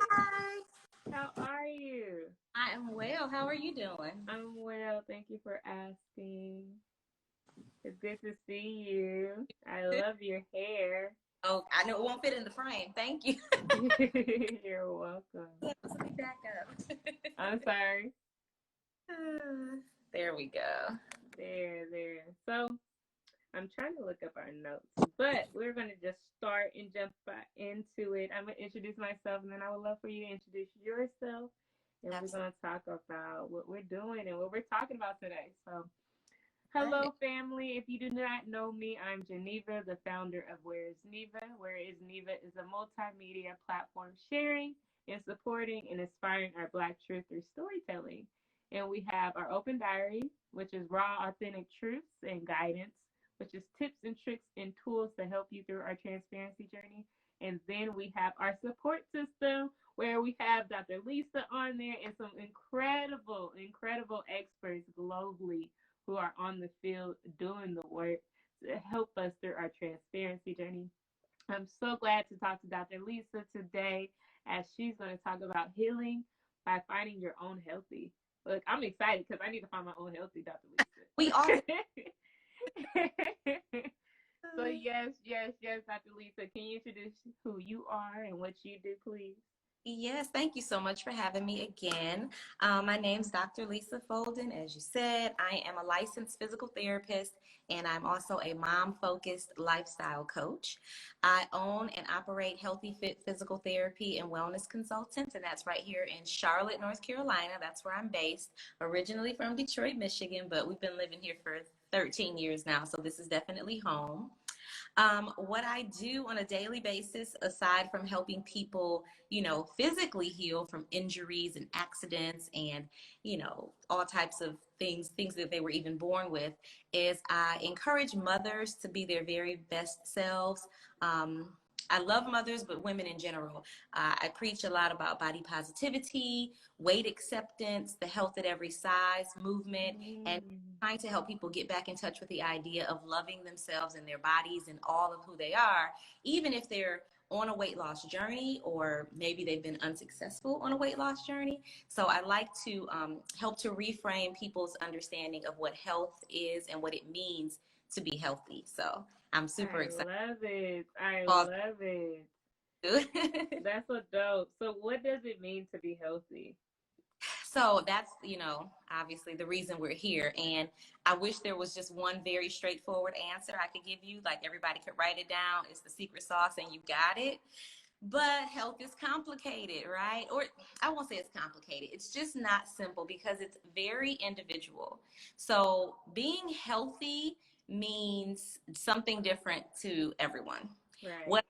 Hi, How are you? I am well. How are you doing? I'm well. Thank you for asking. It's good to see you. I love your hair. Oh, I know it won't fit in the frame. Thank you. You're welcome. Let me back up. I'm sorry. There we go. There. So I'm trying to look up our notes, but we're going to just start and jump into it. I'm going to introduce myself, and then I would love for you to introduce yourself. And we're Absolutely. going to talk about what we're doing and what we're talking about today. So, Right. hello, family. If you do not know me, I'm Jeneva, the founder of Where is Neva. Where is Neva is a multimedia platform sharing and supporting and inspiring our Black truth through storytelling. And we have our open diary, which is raw, authentic truths and guidance, which is tips and tricks and tools to help you through our transparency journey. And then we have our support system, where we have Dr. Lisa on there and some incredible experts globally who are on the field doing the work to help us through our transparency journey. I'm so glad to talk to Dr. Lisa today as she's going to talk about healing by finding your own healthy. Look, I'm excited because I need to find my own healthy, Dr. We all. Lisa. So, yes, Dr. Lisa, can you introduce who you are and what you do, please? Yes, thank you so much for having me again. My name's Dr. Lisa Folden. As you said, I am a licensed physical therapist and I'm also a mom focused lifestyle coach. I own and operate Healthy Fit Physical Therapy and Wellness Consultants, and that's right here in Charlotte, North Carolina. That's where I'm based, originally from Detroit, Michigan, but we've been living here for 13 years now, so this is definitely home. What I do on a daily basis, aside from helping people, physically heal from injuries and accidents and, all types of things that they were even born with, is I encourage mothers to be their very best selves. I love mothers, but women in general. I preach a lot about body positivity, weight acceptance, the health at every size movement, and Mm. trying to help people get back in touch with the idea of loving themselves and their bodies and all of who they are, even if they're on a weight loss journey or maybe they've been unsuccessful on a weight loss journey. So I like to help to reframe people's understanding of what health is and what it means to be healthy. So I'm super I excited. love it. I All love it. good. That's so dope. So, what does it mean to be healthy? So that's, obviously the reason we're here. And I wish there was just one very straightforward answer I could give you, like everybody could write it down. It's the secret sauce and you got it. But health is complicated, right? Or I won't say it's complicated. It's just not simple because it's very individual. So being healthy means something different to everyone. Right. What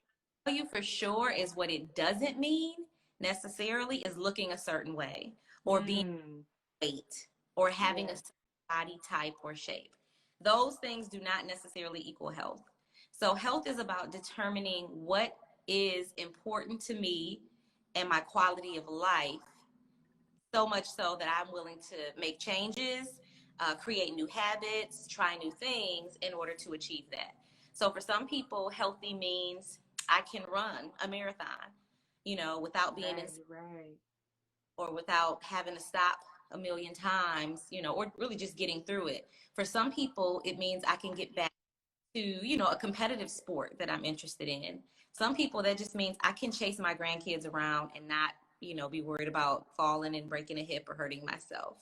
I tell you for sure is what it doesn't mean necessarily is looking a certain way or being Mm. weight or having a Yes. certain body type or shape. Those things do not necessarily equal health. So health is about determining what is important to me and my quality of life, so much so that I'm willing to make changes, create new habits, try new things in order to achieve that. So for some people, healthy means I can run a marathon, without being in Right. or without having to stop a million times, or really just getting through it. For some people, it means I can get back to, a competitive sport that I'm interested in. Some people, that just means I can chase my grandkids around and not, be worried about falling and breaking a hip or hurting myself.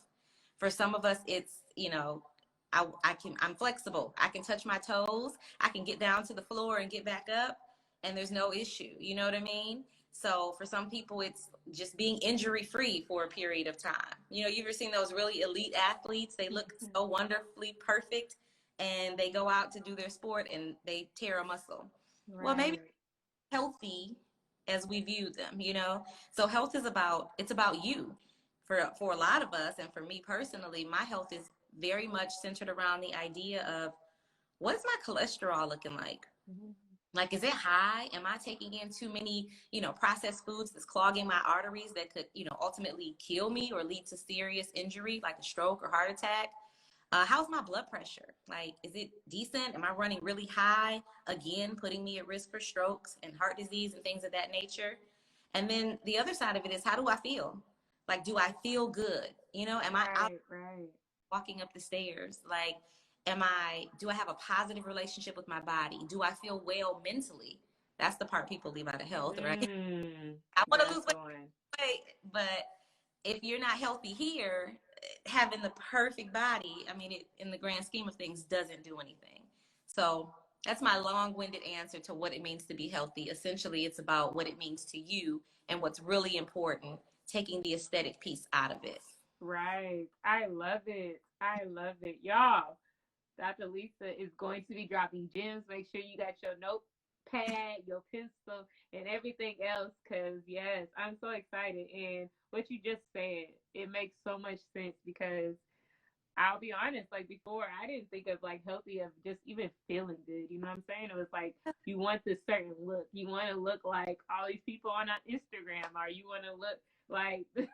For some of us, it's, I'm flexible. I can touch my toes. I can get down to the floor and get back up and there's no issue. You know what I mean? So for some people, it's just being injury free for a period of time. You've ever seen those really elite athletes? They look so wonderfully perfect and they go out to do their sport and they tear a muscle. Well, maybe Right. healthy as we view them, So health is it's about you. For a lot of us, and for me personally, my health is very much centered around the idea of what is my cholesterol looking like? Mhm. Like, is it high? Am I taking in too many, processed foods that's clogging my arteries that could, ultimately kill me or lead to serious injury like a stroke or heart attack? How's my blood pressure? Like, is it decent? Am I running really high? Again, putting me at risk for strokes and heart disease and things of that nature. And then the other side of it is, how do I feel? Like, do I feel good? You know, am I out Right. walking up the stairs? Like, do I have a positive relationship with my body? Do I feel well mentally? That's the part people leave out of health, right? I want to That's lose the one. weight, but if you're not healthy here, having the perfect body, I mean, in the grand scheme of things, doesn't do anything. So that's my long-winded answer to what it means to be healthy. Essentially, it's about what it means to you and what's really important, taking the aesthetic piece out of it. Right. I love it. I love it. Y'all, Dr. Lisa is going to be dropping gems. Make sure you got your notepad, your pencil, and everything else. Because, yes, I'm so excited. And what you just said, it makes so much sense because I'll be honest, like before, I didn't think of like healthy of just even feeling good. You know what I'm saying? It was like you want this certain look. You want to look like all these people on Instagram, or you want to look like the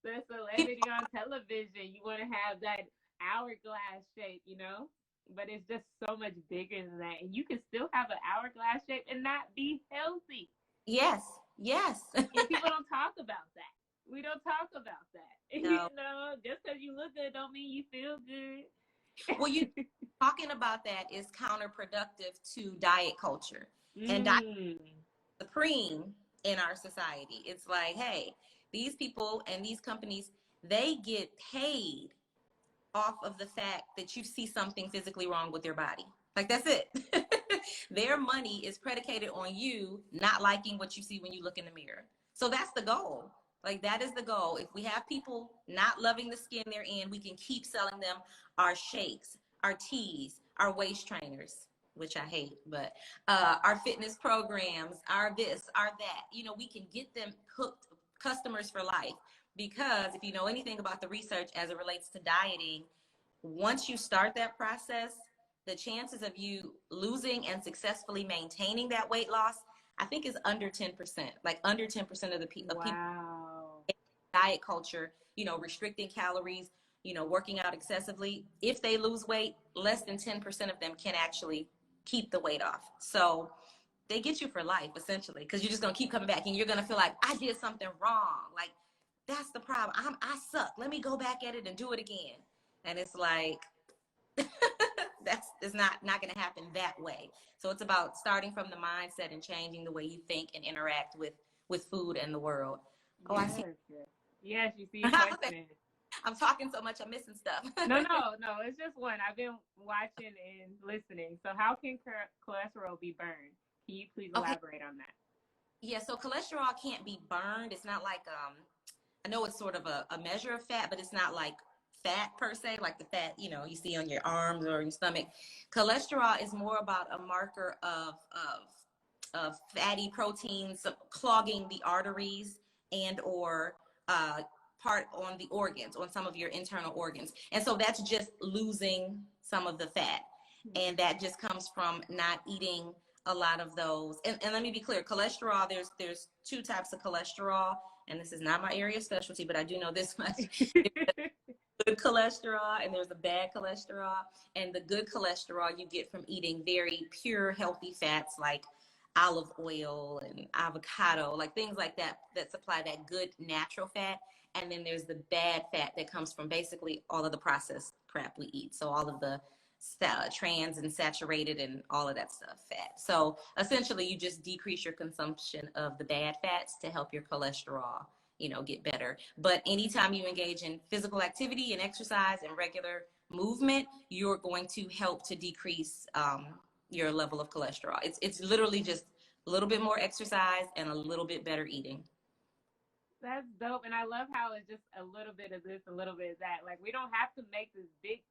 celebrity on television. You want to have that hourglass shape, you know? But it's just so much bigger than that. And you can still have an hourglass shape and not be healthy. Yes, yes. And people don't talk about that. We don't talk about that. You No. know, just because you look good don't mean you feel good. Well, you talking about that is counterproductive to diet culture. And diet mm. is supreme in our society. It's like, hey, these people and these companies, they get paid off of the fact that you see something physically wrong with your body. Like, that's it. Their money is predicated on you not liking what you see when you look in the mirror. So that's the goal. Like, that is the goal. If we have people not loving the skin they're in, we can keep selling them our shakes, our teas, our waist trainers, which I hate, but our fitness programs, our this, our that. You know, we can get them hooked, customers for life. Because if you know anything about the research as it relates to dieting, once you start that process, the chances of you losing and successfully maintaining that weight loss, I think, is under 10%. Like, under 10% of the people Wow. diet culture, you know, restricting calories, you know, working out excessively. If they lose weight, less than 10% of them can actually keep the weight off. So they get you for life, essentially, because you're just going to keep coming back and you're going to feel like, I did something wrong. Like, that's the problem. I suck. Let me go back at it and do it again. And it's like, it's not going to happen that way. So it's about starting from the mindset and changing the way you think and interact with food and the world. Oh, Yes, I see. yes. Yes, you see questioning. I'm talking so much, I'm missing stuff. No. It's just one. I've been watching and listening. So how can cholesterol be burned? Can you please Okay. elaborate on that? Yeah, so cholesterol can't be burned. It's not like I know it's sort of a measure of fat, but it's not like fat per se, like the fat, you know, you see on your arms or your stomach. Cholesterol is more about a marker of fatty proteins clogging the arteries and or part on the organs, on some of your internal organs. And so that's just losing some of the fat. And that just comes from not eating a lot of those. And let me be clear, cholesterol, there's two types of cholesterol, and this is not my area of specialty, but I do know this much. Good cholesterol and there's a bad cholesterol. And the good cholesterol you get from eating very pure, healthy fats like olive oil and avocado, like things like that, that supply that good natural fat. And then there's the bad fat that comes from basically all of the processed crap we eat. So all of the trans and saturated and all of that stuff, fat. So essentially you just decrease your consumption of the bad fats to help your cholesterol, you know, get better. But anytime you engage in physical activity and exercise and regular movement, you're going to help to decrease your level of cholesterol. It's literally just a little bit more exercise and a little bit better eating. That's dope. And I love how it's just a little bit of this, a little bit of that. Like we don't have to make this big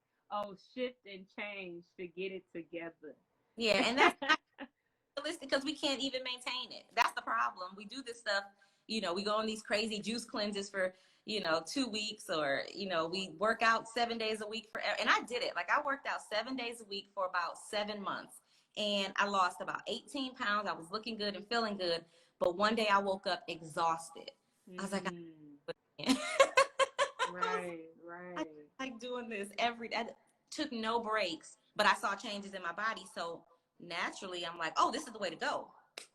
shift and change to get it together. Yeah, and that's not realistic because we can't even maintain it. That's the problem. We do this stuff, you know, we go on these crazy juice cleanses for, you know, 2 weeks, or, you know, we work out 7 days a week forever. And I did it. Like I worked out 7 days a week for about 7 months and I lost about 18 pounds. I was looking good and feeling good. But one day I woke up exhausted. I was like, right. I like doing this every day. I took no breaks, but I saw changes in my body. So naturally, I'm like, oh, this is the way to go.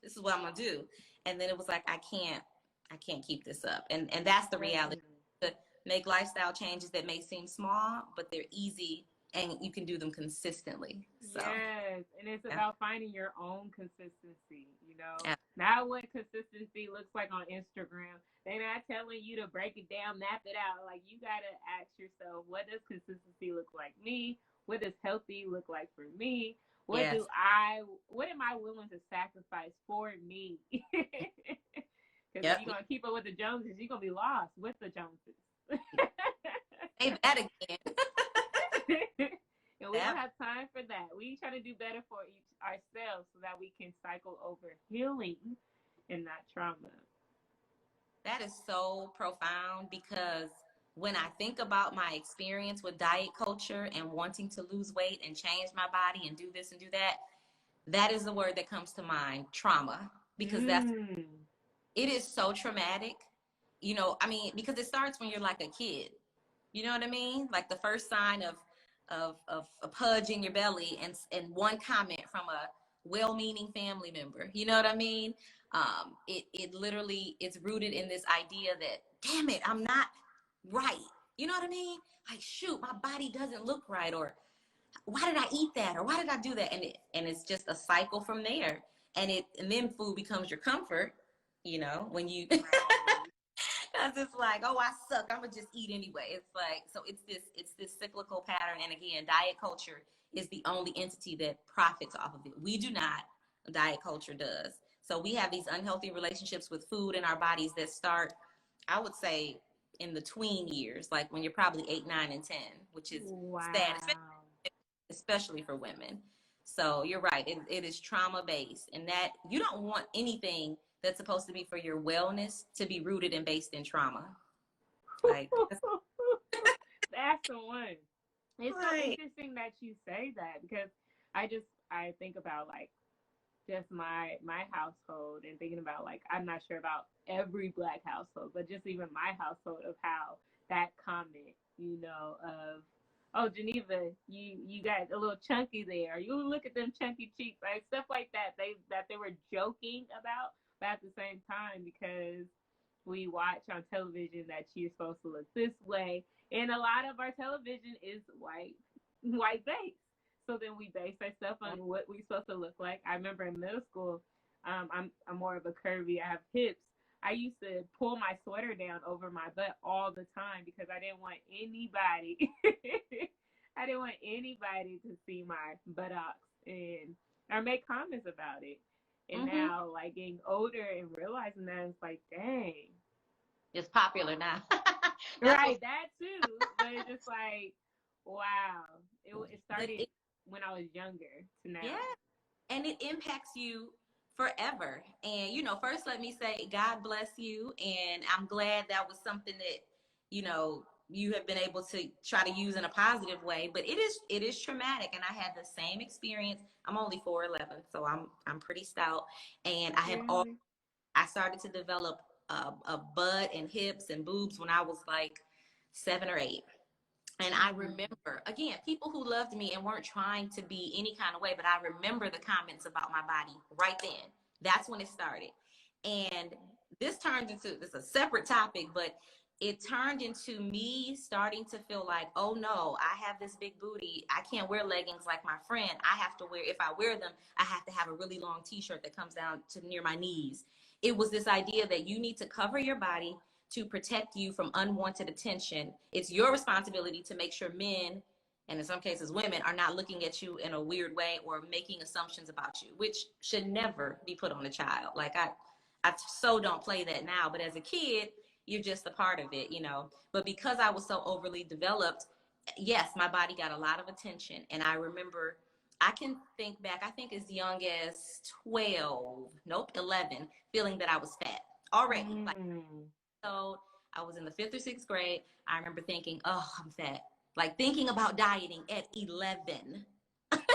This is what I'm going to do. And then it was like, I can't keep this up. And that's the reality. To make lifestyle changes that may seem small, but they're easy and you can do them consistently. So Yes, and it's yeah. about finding your own consistency, you know. Yeah. Not what consistency looks like on Instagram. They're not telling you to break it down, map it out. Like, you gotta ask yourself, what does consistency look like me? What does healthy look like for me? Yes. What am I willing to sacrifice for me? Because if Yep. you're gonna keep up with the Joneses, you're gonna be lost with the Joneses. Say that again. And we don't have time for that. We try to do better for ourselves so that we can cycle over healing and not trauma. That is so profound because when I think about my experience with diet culture and wanting to lose weight and change my body and do this and do that, that is the word that comes to mind, trauma, because it is so traumatic. You know, I mean, because it starts when you're like a kid. You know what I mean? Like the first sign of a pudge in your belly and one comment from a well-meaning family member. You know what I mean? It literally is rooted in this idea that, damn it, I'm not right. You know what I mean? Like, shoot, my body doesn't look right, or why did I eat that, or why did I do that? And it's just a cycle from there. And then food becomes your comfort. You know, when you because it's like, oh, I suck, I'm gonna just eat anyway. It's like, so it's this cyclical pattern. And again, diet culture is the only entity that profits off of it. We do not. Diet culture does. So we have these unhealthy relationships with food in our bodies that start, I would say, in the tween years, like when you're probably 8, 9, and 10, which is sad, Wow. especially for women. So you're right. It is trauma based, and that you don't want anything that's supposed to be for your wellness to be rooted and based in trauma. Like, That's the one. It's so right. interesting that you say that because I think about like just my household and thinking about like I'm not sure about every black household, but just even my household of how that comment, you know, of oh Geneva, you got a little chunky there. You look at them chunky cheeks, like stuff like that. They were joking about, but at the same time because we watch on television that you're supposed to look this way, and a lot of our television is white based. So then we base our stuff on what we're supposed to look like. I remember in middle school, I'm more of a curvy. I have hips. I used to pull my sweater down over my butt all the time because I didn't want anybody. I didn't want anybody to see my buttocks and or make comments about it. And Mm-hmm. now, like getting older and realizing that, it's like, dang, It's popular now. That's right, what. that too. But it's just like, wow, it But started when I was younger to yeah, now. and it impacts you forever. And first let me say God bless you, and I'm glad that was something that you have been able to try to use in a positive way. But it is traumatic, and I had the same experience. I'm only 4'11", so I'm pretty stout, and Really? I started to develop a butt and hips and boobs when I was like 7 or 8. And I remember, again, people who loved me and weren't trying to be any kind of way, but I remember the comments about my body right then. That's when it started. And this turned into, this is a separate topic, but it turned into me starting to feel like, oh no, I have this big booty. I can't wear leggings like my friend. I have to wear, if I wear them, I have to have a really long t-shirt that comes down to near my knees. It was this idea that you need to cover your body to protect you from unwanted attention. It's your responsibility to make sure men, and in some cases women, are not looking at you in a weird way or making assumptions about you, which should never be put on a child. Like I so don't play that now, but as a kid, you're just a part of it. But because I was so overly developed, yes, my body got a lot of attention. And I remember, I can think back, I think as young as 12, nope, 11, feeling that I was fat already. Like, so I was in the 5th or 6th grade. I remember thinking, oh, I'm fat. Like thinking about dieting at 11.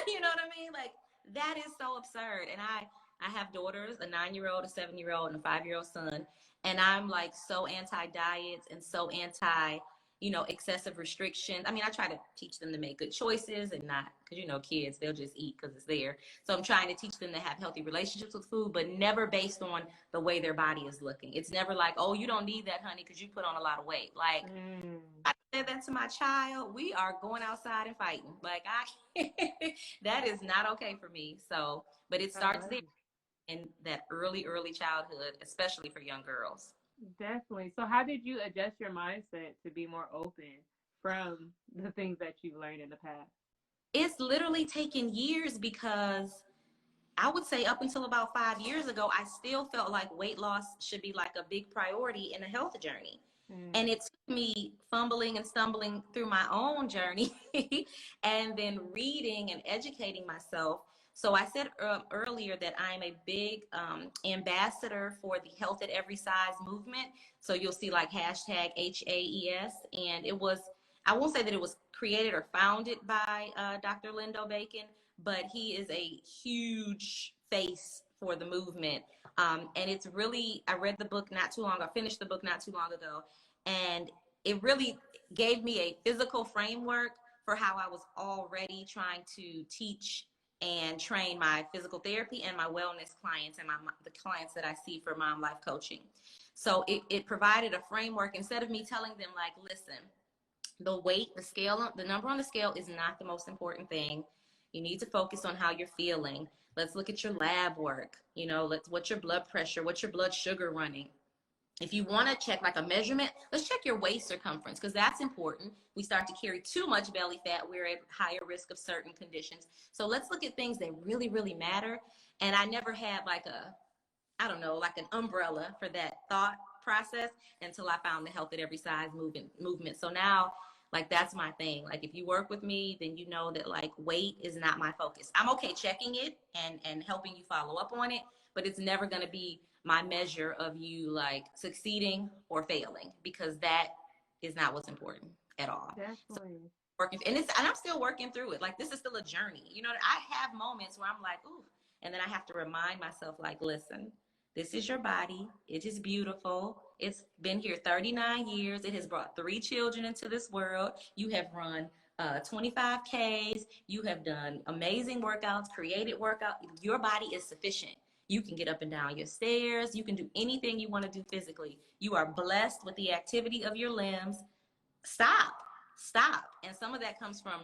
You know what I mean? Like that is so absurd. And I have daughters, a 9-year-old, a 7-year-old, and a 5-year-old son. And I'm like so anti-diets and so anti excessive restrictions. I mean, I try to teach them to make good choices and not, because, kids, they'll just eat because it's there. So I'm trying to teach them to have healthy relationships with food, but never based on the way their body is looking. It's never like, oh, you don't need that, honey, because you put on a lot of weight. Like, I said that to my child, we are going outside and fighting. Like, that is not okay for me. So, but it starts there in that early childhood, especially for young girls. Definitely. So how did you adjust your mindset to be more open from the things that you learned in the past? It's literally taken years because I would say up until about 5 years ago, I still felt like weight loss should be like a big priority in a health journey. And it took me fumbling and stumbling through my own journey and then reading and educating myself. So I said earlier that I'm a big ambassador for the Health at Every Size movement. So you'll see like hashtag HAES. And I won't say that it was created or founded by Dr. Lindo Bacon, but he is a huge face for the movement. And it's really, I read the book not too long ago, I finished the book not too long ago, and it really gave me a physical framework for how I was already trying to teach and train my physical therapy and my wellness clients and the clients that I see for mom life coaching. So it provided a framework instead of me telling them like, listen, the weight, the scale, the number on the scale is not the most important thing. You need to focus on how you're feeling. Let's look at your lab work. What's your blood pressure? What's your blood sugar running? If you want to check like a measurement, let's check your waist circumference because that's important. We start to carry too much belly fat, we're at higher risk of certain conditions. So let's look at things that really, really matter. And I never had like I don't know, like an umbrella for that thought process until I found the Health at Every Size movement. So now, like, that's my thing. Like, if you work with me, then you know that like weight is not my focus. I'm okay checking it and helping you follow up on it, but it's never going to be my measure of you like succeeding or failing because that is not what's important at all. So Definitely. and I'm still working through it. Like, this is still a journey. I have moments where I'm like, ooh, and then I have to remind myself, like, listen, this is your body. It is beautiful. It's been here 39 years. It has brought 3 children into this world. You have run 25 Ks. You have done amazing workouts, created workout. Your body is sufficient. You can get up and down your stairs. You can do anything you want to do physically. You are blessed with the activity of your limbs. Stop. And some of that comes from,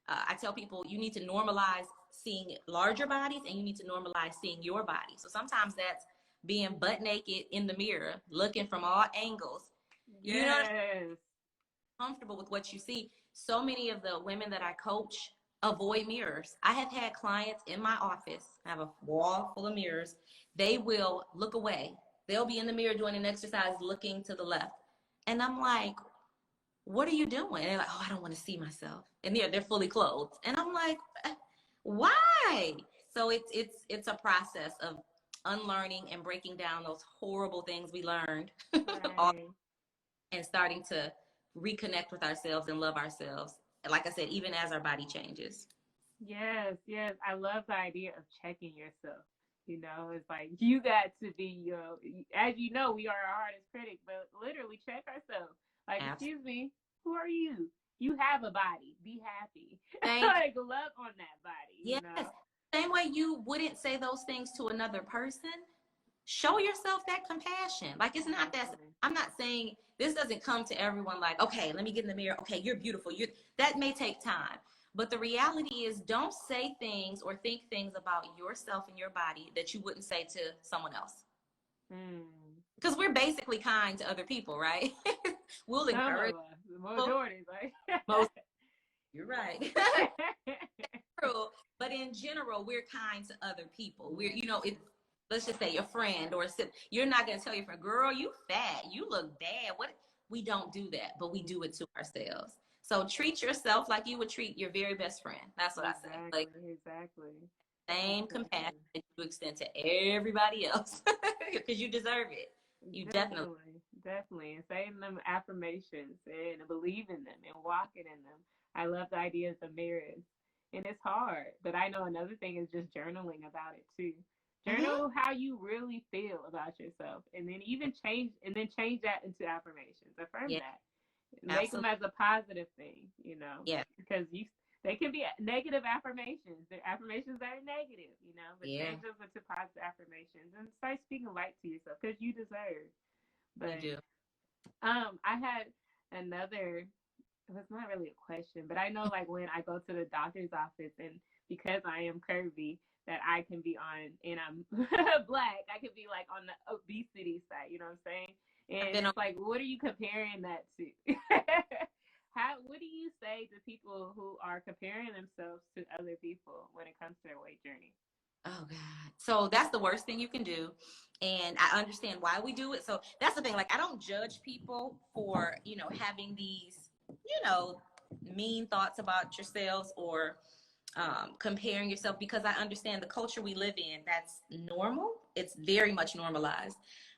I tell people, you need to normalize seeing larger bodies and you need to normalize seeing your body. So sometimes that's being butt naked in the mirror, looking from all angles. Yes. You know, comfortable with what you see. So many of the women that I coach avoid mirrors. I have had clients in my office, I have a wall full of mirrors. They will look away. They'll be in the mirror doing an exercise looking to the left. And I'm like, what are you doing? And they're like, oh, I don't want to see myself. And they're fully clothed. And I'm like, why? So it's a process of unlearning and breaking down those horrible things we learned Right. and starting to reconnect with ourselves and love ourselves. Like I said, even as our body changes. Yes. I love the idea of checking yourself. It's like you got to be, as you know, we are our hardest critic, but literally check ourselves. Like, Absolutely. excuse me, who are you? You have a body. Be happy. Thank Like, love on that body. Yes. Same way you wouldn't say those things to another person, show yourself that compassion. Like, it's not that, Definitely. I'm not saying this doesn't come to everyone like, okay, let me get in the mirror. Okay, you're beautiful. That may take time. But the reality is, don't say things or think things about yourself and your body that you wouldn't say to someone else. Because we're basically kind to other people, right? We'll Some encourage of us, the people. majority, like. Most, you're right. True. But in general, we're kind to other people. Let's just say your friend or a sibling. You're not going to tell your friend, girl, you fat, you look bad. What? We don't do that, but we do it to ourselves. So treat yourself like you would treat your very best friend. That's what I say. Like, Exactly. same compassion that you extend to everybody else because you deserve it. You Definitely. And saying them affirmations and believing them and walking in them. I love the idea of the mirrors. And it's hard. But I know another thing is just journaling about it too. Journal how you really feel about yourself. And then change that into affirmations. Affirm Yeah. that. Make them Absolutely. as a positive thing, you know, Yeah. because they can be negative affirmations. They're affirmations that are negative, you know, but Yeah, change them into positive affirmations and start speaking light to yourself because you deserve. you But do. I had another. It was not really a question, but I know like when I go to the doctor's office and because I am curvy, that I can be on and I'm black, I could be like on the obesity side, you know what I'm saying? I've And been on. it's like, what are you comparing that to? What do you say to people who are comparing themselves to other people when it comes to their weight journey? Oh God. So that's the worst thing you can do. And I understand why we do it. So that's the thing. Like I don't judge people for, having these, mean thoughts about yourselves or comparing yourself because I understand the culture we live in, that's normal. It's very much normalized,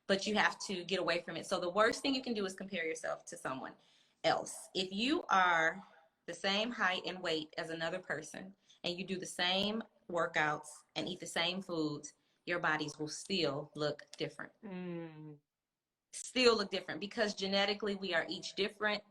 but you have to get away from it. So the worst thing you can do is compare yourself to someone else. If you are the same height and weight as another person and you do the same workouts and eat the same foods, your bodies will still look different. Mm. Still look different because genetically we are each different.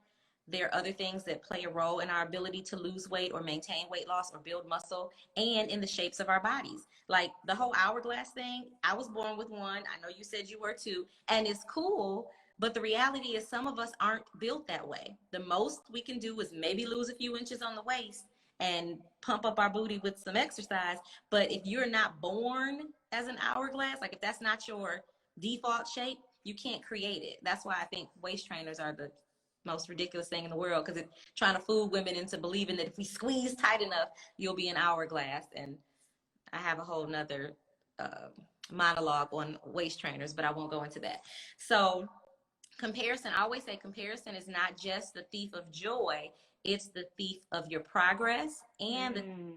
There are other things that play a role in our ability to lose weight or maintain weight loss or build muscle and in the shapes of our bodies. Like the whole hourglass thing, I was born with one. I know you said you were too, and it's cool. But the reality is some of us aren't built that way. The most we can do is maybe lose a few inches on the waist and pump up our booty with some exercise. But if you're not born as an hourglass, like if that's not your default shape, you can't create it. That's why I think waist trainers are the most ridiculous thing in the world because it's trying to fool women into believing that if we squeeze tight enough, you'll be an hourglass. And I have a whole nother uh, monologue on waist trainers, but I won't go into that. So comparison, I always say comparison is not just the thief of joy, it's the thief of your progress and the Mm.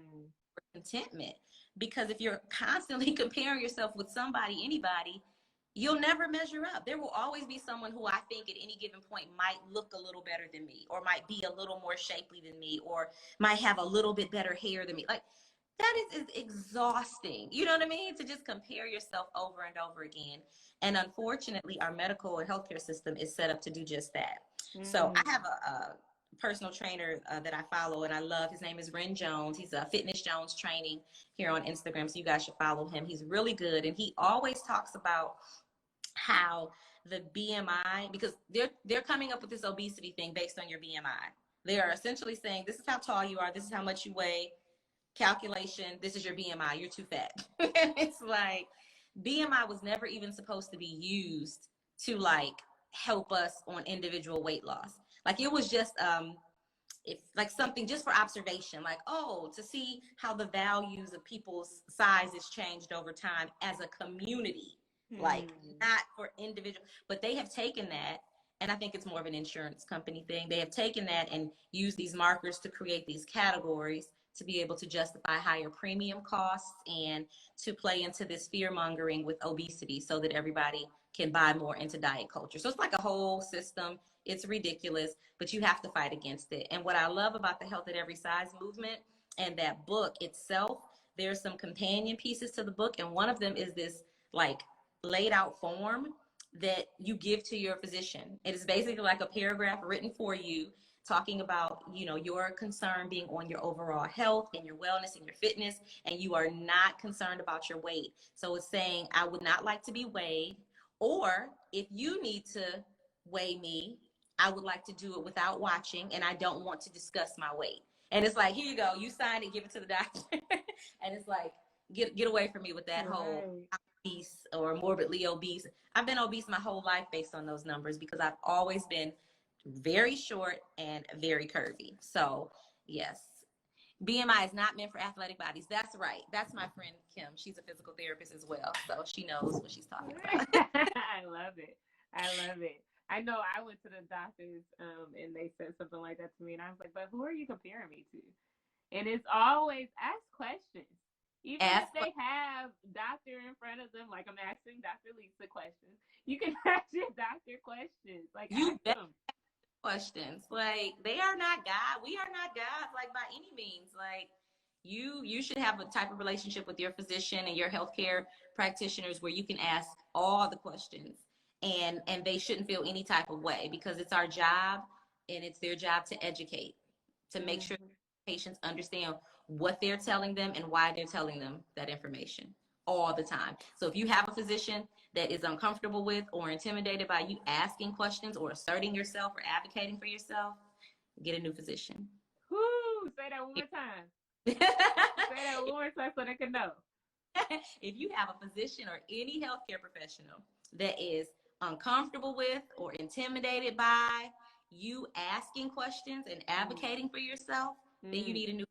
contentment. Because if you're constantly comparing yourself with somebody, anybody, you'll never measure up. There will always be someone who I think at any given point might look a little better than me, or might be a little more shapely than me, or might have a little bit better hair than me. Like that is exhausting. You know what I mean? To just compare yourself over and over again. And unfortunately, our medical and healthcare system is set up to do just that. So I Mm. have a personal trainer that I follow and I love. His name is Ren Jones. He's a Fitness Jones training here on Instagram. So you guys should follow him. He's really good. And he always talks about how the BMI, because they're coming up with this obesity thing based on your BMI. They are essentially saying this is how tall you are, this is how much you weigh, calculation, this is your BMI, you're too fat. It's like BMI was never even supposed to be used to like help us on individual weight loss. Like it was just if like something just for observation, like oh, to see how the values of people's sizes changed over time as a community, like Mm. not for individual. But they have taken that, and I think it's more of an insurance company thing. They have taken that and used these markers to create these categories to be able to justify higher premium costs and to play into this fear mongering with obesity so that everybody can buy more into diet culture. So it's like a whole system. It's ridiculous, but you have to fight against it. And what I love about the Health at Every Size movement and that book itself, there's some companion pieces to the book. And one of them is this like laid out form that you give to your physician. It is basically like a paragraph written for you talking about, your concern being on your overall health and your wellness and your fitness, and you are not concerned about your weight. So it's saying, I would not like to be weighed, or if you need to weigh me, I would like to do it without watching, and I don't want to discuss my weight. And it's like, here you go, you sign it, give it to the doctor. And it's like, get away from me with that whole Right. obese or morbidly obese. I've been obese my whole life based on those numbers because I've always been very short and very curvy. So yes, BMI is not meant for athletic bodies. That's right. That's my friend Kim. She's a physical therapist as well, so she knows what she's talking about. I love it. I love it. I know I went to the doctors and they said something like that to me, and I was like, but who are you comparing me to? And it's always ask questions. Even if Ask they have doctor in front of them, like I'm asking Dr. Lisa questions, you can ask your doctor questions. Like you ask them. questions. Like they are not God. We are not God, like by any means. Like you should have a type of relationship with your physician and your healthcare practitioners where you can ask all the questions and they shouldn't feel any type of way because it's our job and it's their job to educate, to make sure patients understand what they're telling them and why they're telling them that information all the time. So if you have a physician that is uncomfortable with or intimidated by you asking questions or asserting yourself or advocating for yourself, get a new physician. Whoo, say that one more time. Say that one more time so they can know. If you have a physician or any healthcare professional that is uncomfortable with or intimidated by you asking questions and advocating for yourself, then you need a new.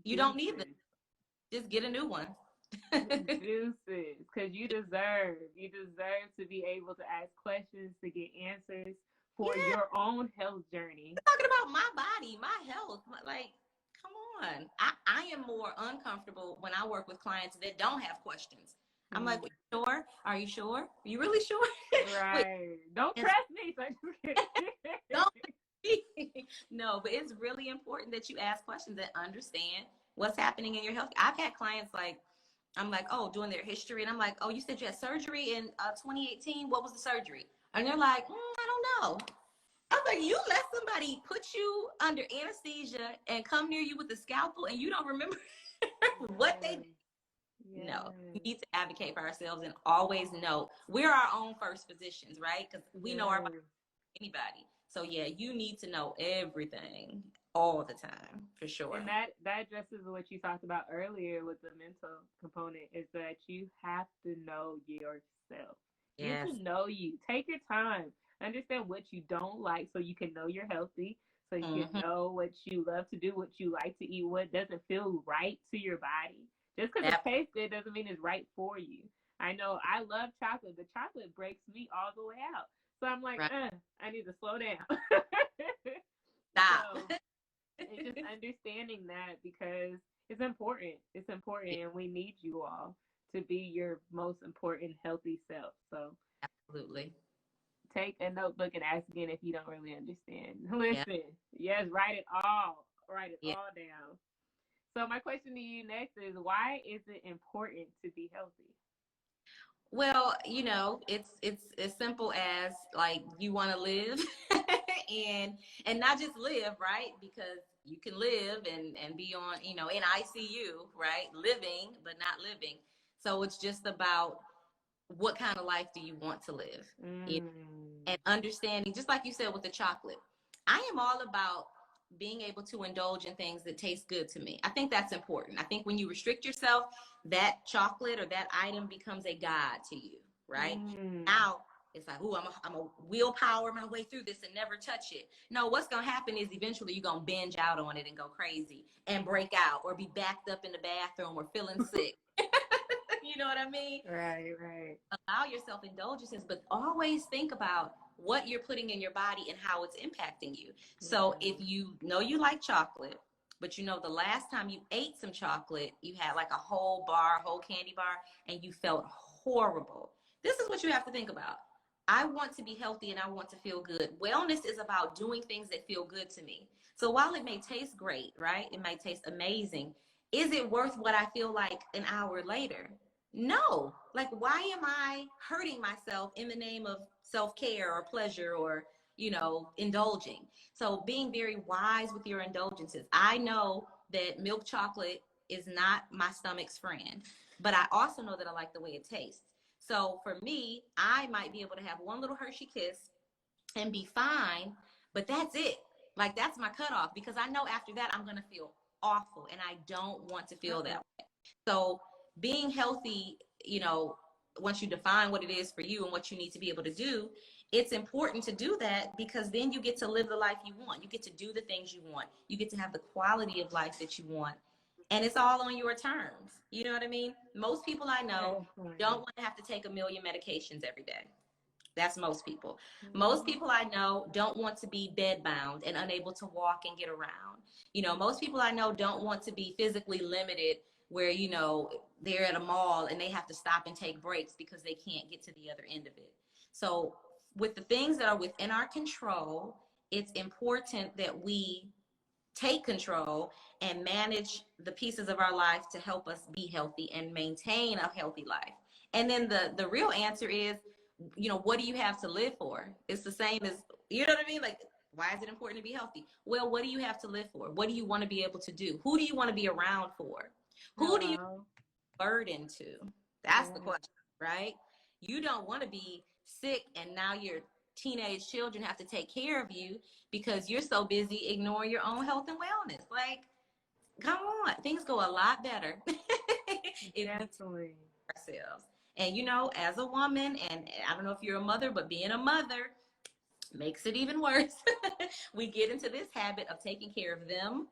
You don't need them. Just get a new one. Juices, because you deserve to be able to ask questions, to get answers for your own health journey. I'm talking about my body, my health. Like, come on. I am more uncomfortable when I work with clients that don't have questions. I'm like, sure? Are you sure? Are you really sure? Right. Don't trust me. So don't. No, but it's really important that you ask questions and understand what's happening in your health. I've had clients like, I'm like, oh, doing their history. And I'm like, oh, you said you had surgery in 2018. What was the surgery? And they're like, I don't know. I'm like, you let somebody put you under anesthesia and come near you with a scalpel and you don't remember what they did. Yes. No, we need to advocate for ourselves and always know we're our own first physicians, right? Because we know our body, anybody. So yeah, you need to know everything all the time, for sure. And that addresses what you talked about earlier with the mental component, is that you have to know yourself. Yes. Get to know you. Take your time. Understand what you don't like so you can know you're healthy, so you can know what you love to do, what you like to eat, what doesn't feel right to your body. Just because it tastes good doesn't mean it's right for you. I know I love chocolate. The chocolate breaks me all the way out. So I'm like, I need to slow down. Stop. So, and just understanding that, because it's important. It's important, and we need you all to be your most important healthy self. So absolutely. Take a notebook and ask again if you don't really understand. Listen, yes, write it all. Write it all down. So my question to you next is, why is it important to be healthy? Well, you know, it's as simple as like you want to live and not just live, right? Because you can live and be on, you know, in ICU, right? Living, but not living. So it's just about what kind of life do you want to live? And understanding, just like you said with the chocolate, I am all about being able to indulge in things that taste good to me. I think that's important. I think when you restrict yourself, that chocolate or that item becomes a god to you, right? Now it's like, ooh, I'm a willpower my way through this and never touch it. No, what's going to happen is eventually you're going to binge out on it and go crazy and break out or be backed up in the bathroom or feeling sick. You know what I mean? Right, right. Allow yourself indulgences, but always think about what you're putting in your body and how it's impacting you. So if you know you like chocolate, but you know the last time you ate some chocolate, you had like a whole candy bar, and you felt horrible. This is what you have to think about. I want to be healthy and I want to feel good. Wellness is about doing things that feel good to me. So while it may taste great, right? It might taste amazing. Is it worth what I feel like an hour later? No. Like, why am I hurting myself in the name of self-care or pleasure or, you know, indulging? So being very wise with your indulgences. I know that milk chocolate is not my stomach's friend, but I also know that I like the way it tastes. So for me, I might be able to have one little Hershey Kiss and be fine, but that's it. Like, that's my cutoff, because I know after that I'm going to feel awful and I don't want to feel that way. So being healthy, you know, once you define what it is for you and what you need to be able to do, it's important to do that, because then you get to live the life you want. You get to do the things you want. You get to have the quality of life that you want. And it's all on your terms. You know what I mean? Most people I know don't want to have to take 1 million medications every day. That's most people. Most people I know don't want to be bedbound and unable to walk and get around. You know, most people I know don't want to be physically limited, where, you know, they're at a mall and they have to stop and take breaks because they can't get to the other end of it. So with the things that are within our control, it's important that we take control and manage the pieces of our life to help us be healthy and maintain a healthy life. And then the real answer is, you know, what do you have to live for? It's the same as, you know what I mean? Like, Why is it important to be healthy? Well, what do you have to live for? What do you want to be able to do? Who do you want to be around for? Who do you Hello. burden to? That's the Yeah. question, right? You don't want to be sick and now your teenage children have to take care of you because you're so busy ignoring your own health and wellness. Like, come on, things go a lot better if we take Definitely. ourselves. And you know, as a woman, and I don't know if you're a mother, but being a mother makes it even worse. We get into this habit of taking care of them,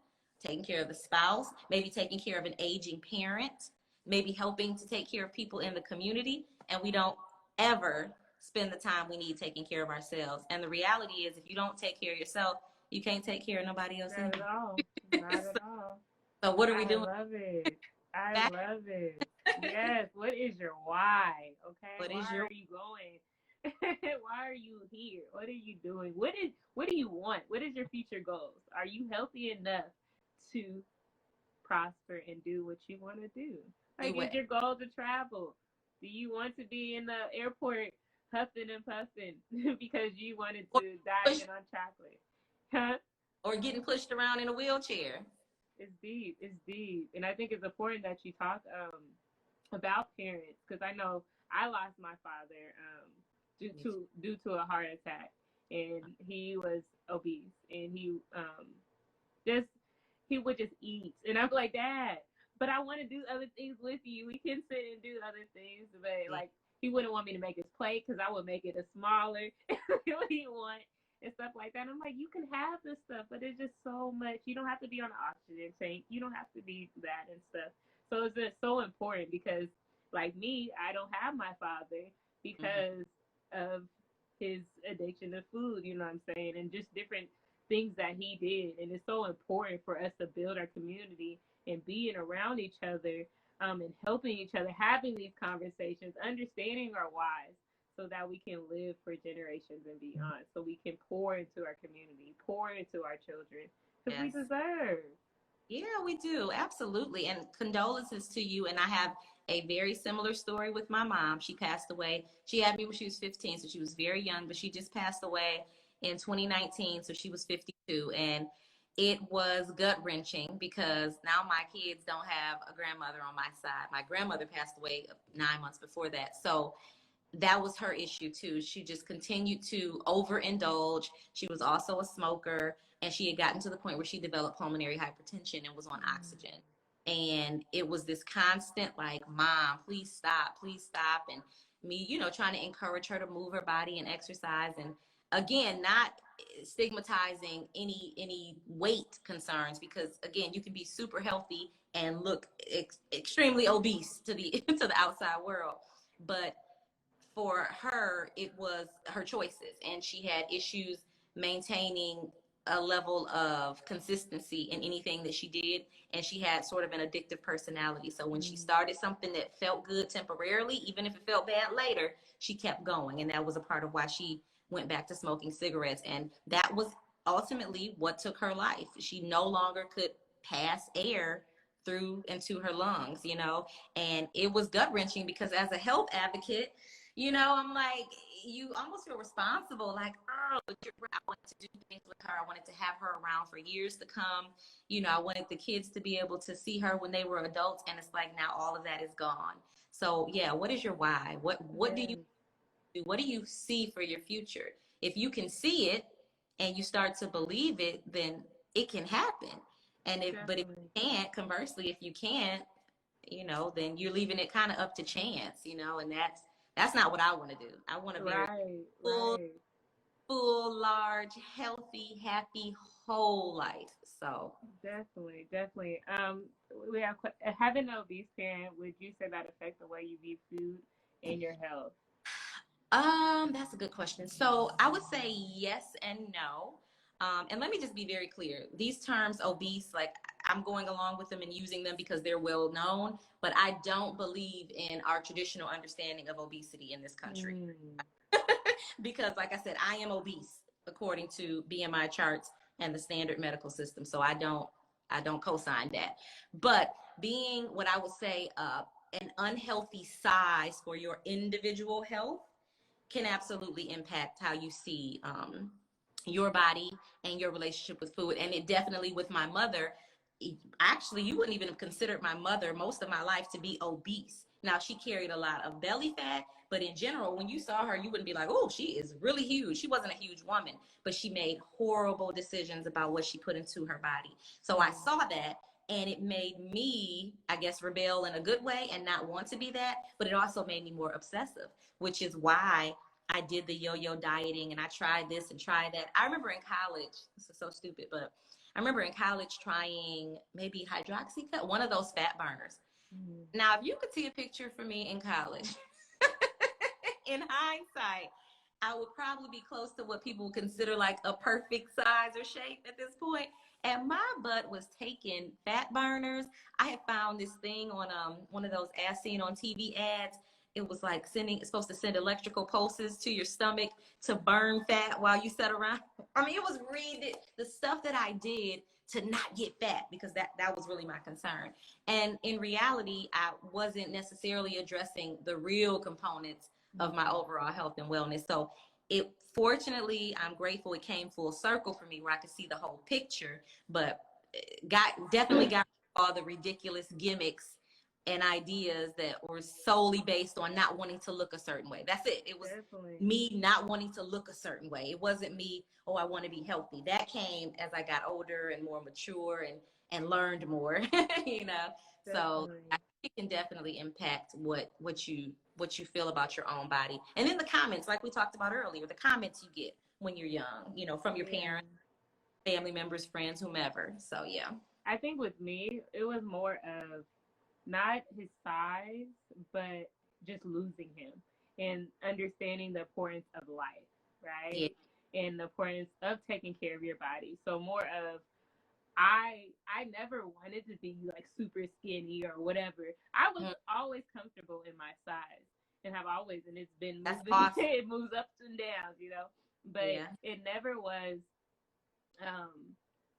taking care of the spouse, maybe taking care of an aging parent, maybe helping to take care of people in the community, and we don't ever spend the time we need taking care of ourselves. And the reality is, if you don't take care of yourself, you can't take care of nobody else Not at anyway. all. Not so, at all. so what are we I doing? love it. I love it. Yes. What is your why? Okay. What is Why your are you going? Why are you here? What are you doing? What do you want? What is your future goals? Are you healthy enough to prosper and do what you want to do? Like, do is it? your goal to travel? Do you want to be in the airport huffing and puffing because you wanted Or, to push, dive in on chocolate? Huh? or getting pushed around in a wheelchair? It's deep. It's deep, and I think it's important that you talk about parents because I know I lost my father due to a heart attack, and he was obese, and just he would just eat, and I'm like, Dad, but I want to do other things with you. We can sit and do other things, but Yeah. like he wouldn't want me to make his plate because I would make it a smaller what he want and stuff like that. And I'm like, you can have this stuff, but it's just so much. You don't have to be on an oxygen tank. You don't have to be that and stuff. So it's just so important because, like me, I don't have my father Mm-hmm. because of his addiction to food. You know what I'm saying, and just different things that he did. And it's so important for us to build our community and being around each other and helping each other, having these conversations, understanding our whys so that we can live for generations and beyond. So we can pour into our community, pour into our children because we Yes. deserve. Yeah, we do. Absolutely. And condolences to you. And I have a very similar story with my mom. She passed away. She had me when she was 15, so she was very young, but she just passed away in 2019, so she was 52. And it was gut wrenching because now my kids don't have a grandmother on my side. My grandmother passed away 9 months before that. So that was her issue too. She just continued to overindulge. She was also a smoker, and she had gotten to the point where she developed pulmonary hypertension and was on oxygen. And it was this constant, like, Mom, please stop. And me, trying to encourage her to move her body and exercise. And again, not stigmatizing any weight concerns because again, you can be super healthy and look extremely obese to the to the outside world. But for her, it was her choices, and she had issues maintaining a level of consistency in anything that she did, and she had sort of an addictive personality. So when she started something that felt good temporarily, even if it felt bad later, she kept going, and that was a part of why she went back to smoking cigarettes, and that was ultimately what took her life. She no longer could pass air through into her lungs, and it was gut wrenching because as a health advocate, I'm like, you almost feel responsible. Like, oh, I wanted to do things with her. I wanted to have her around for years to come. I wanted the kids to be able to see her when they were adults. And it's like now all of that is gone. So yeah, what is your why? What do you Yes, do? What do you see for your future? If you can see it and you start to believe it, then it can happen. But if definitely. you can't, conversely, if you can't, then you're leaving it kind of up to chance, and that's not what I want to do. I want a very Right, full, right. large, healthy, happy, whole life. So, Definitely, definitely. We have having an obese parent. Would you say that affect the way you view food and your health? that's a good question. So I would say yes and no. And let me just be very clear. These terms, obese, like I'm going along with them and using them because they're well known, but I don't believe in our traditional understanding of obesity in this country. Mm, Because like I said, I am obese according to BMI charts and the standard medical system. So I don't co-sign that. But being what I would say an unhealthy size for your individual health can absolutely impact how you see your body and your relationship with food. And it definitely, with my mother, actually, you wouldn't even have considered my mother most of my life to be obese. Now, she carried a lot of belly fat, but in general, when you saw her, you wouldn't be like, oh, she is really huge. She wasn't a huge woman, but she made horrible decisions about what she put into her body. So I saw that, and it made me, I guess, rebel in a good way and not want to be that, but it also made me more obsessive, which is why I did the yo-yo dieting and I tried this and tried that. I remember in college, this is so stupid, but I remember in college trying maybe hydroxycut, one of those fat burners. Mm. Now, if you could see a picture for me in college, in hindsight, I would probably be close to what people would consider like a perfect size or shape at this point. And my butt was taking fat burners. I had found this thing on one of those as seen on TV ads. It was like it's supposed to send electrical pulses to your stomach to burn fat while you sat around. I mean, it was really the stuff that I did to not get fat, because that was really my concern. And in reality, I wasn't necessarily addressing the real components of my overall health and wellness. So fortunately, I'm grateful it came full circle for me where I could see the whole picture, but definitely got all the ridiculous gimmicks and ideas that were solely based on not wanting to look a certain way. That's it. It was me not wanting to look a certain way. It wasn't me, oh, I want to be healthy. That came as I got older and more mature and learned more, you know. So it can definitely impact what you feel about your own body. And then the comments, like we talked about earlier, the comments you get when you're young, you know, from your parents, family members, friends, whomever. So yeah. I think with me, it was more of not his size, but just losing him and understanding the importance of life, right? Yeah. And the importance of taking care of your body. So more of I never wanted to be like super skinny or whatever. I was always comfortable in my size and have always, and it's been moving, awesome. It moves ups and downs, you know, but it never was,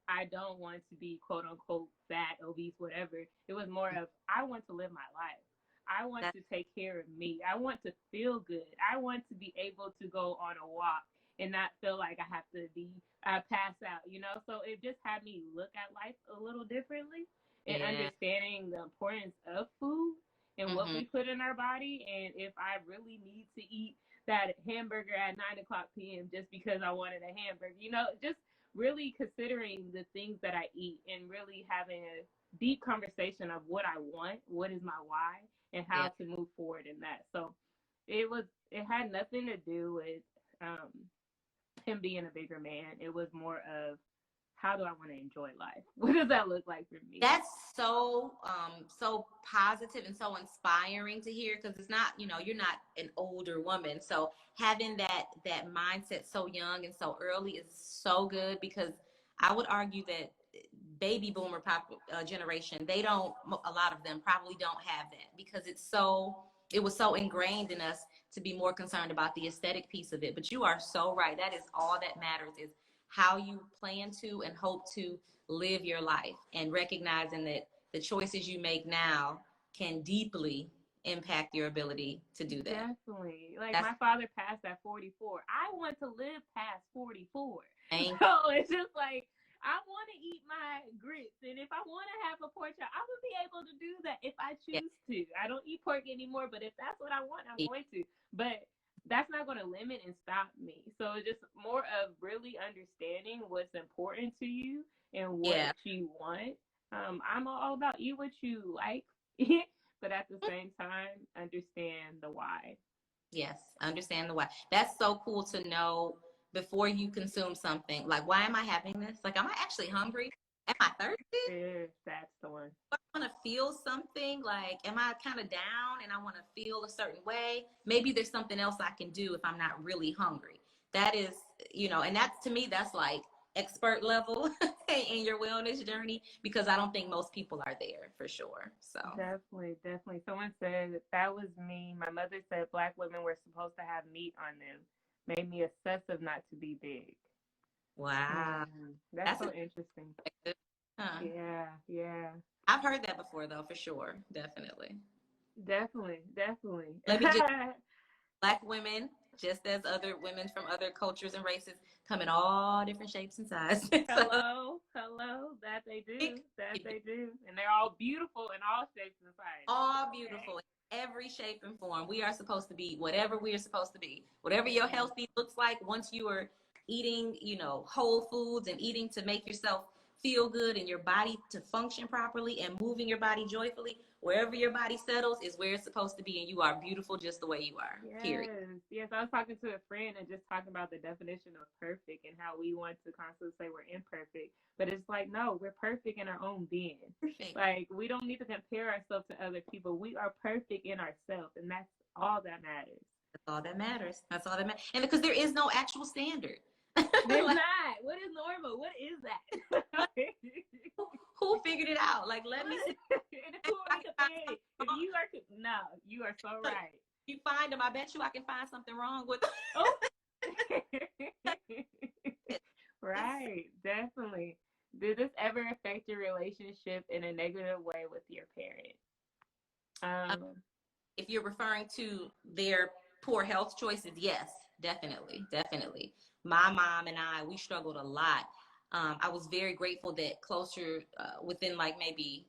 I don't want to be quote unquote fat, obese, whatever. It was more of, I want to live my life. I want to take care of me. I want to feel good. I want to be able to go on a walk and not feel like I have to be pass out, you know? So it just had me look at life a little differently and understanding the importance of food and what we put in our body. And if I really need to eat that hamburger at 9:00 p.m. just because I wanted a hamburger, you know, just really considering the things that I eat and really having a deep conversation of what I want, what is my why, and how to move forward in that. So it had nothing to do with him being a bigger man. It was more of, how do I want to enjoy life? What does that look like for me? That's so positive and so inspiring to hear, because it's not, you know, you're not an older woman. So having that mindset so young and so early is so good, because I would argue that baby boomer generation, a lot of them probably don't have that, because it was so ingrained in us to be more concerned about the aesthetic piece of it. But you are so right. That is all that matters, is how you plan to and hope to live your life, and recognizing that the choices you make now can deeply impact your ability to do that. Definitely. Like my father passed at 44. I want to live past 44. So it's just like, I want to eat my grits, and if I want to have a pork chop, I would be able to do that if I choose to. I don't eat pork anymore, but if that's what I want, I'm going to. But that's not going to limit and stop me. So it's just more of really understanding what's important to you and what you want. I'm all about eat what you like, but at the same time, understand the why. Yes, understand the why. That's so cool to know before you consume something. Like, why am I having this? Like, am I actually hungry? Am I thirsty? That's the one. I want to feel something. Like, am I kind of down and I want to feel a certain way? Maybe there's something else I can do if I'm not really hungry. That is, you know, and that's, to me, that's like expert level in your wellness journey, because I don't think most people are there, for sure. So definitely. Someone said that was me. My mother said Black women were supposed to have meat on them. Made me obsessive not to be big. Wow. That's so interesting. Huh. Yeah. I've heard that before, though, for sure. Definitely. Definitely. Let me just Black women, just as other women from other cultures and races, come in all different shapes and sizes. Hello, hello. That they do. That they do. And they're all beautiful in all shapes and sizes. All beautiful in every shape and form. We are supposed to be whatever we are supposed to be. Whatever your healthy looks like once you are eating, whole foods and eating to make yourself feel good and your body to function properly and moving your body joyfully, wherever your body settles is where it's supposed to be, and you are beautiful just the way you are. Yes, period. yes. I was talking to a friend and just talking about the definition of perfect and how we want to constantly say we're imperfect, but it's like no, we're perfect in our own being. Perfect. Like we don't need to compare ourselves to other people. We are perfect in ourselves, and that's all that matters. That's all that matters. That's all that matters. And because there is no actual standard. There's not. What is normal? What is that? Who figured it out? Like, let me see. Who are we comparing? If you are, no, you are so right. You find them, I bet you I can find something wrong with them. Oh. Right, definitely. Did this ever affect your relationship in a negative way with your parent? If you're referring to their poor health choices, yes, definitely, definitely. My mom and I, we struggled a lot. I was very grateful that closer within like maybe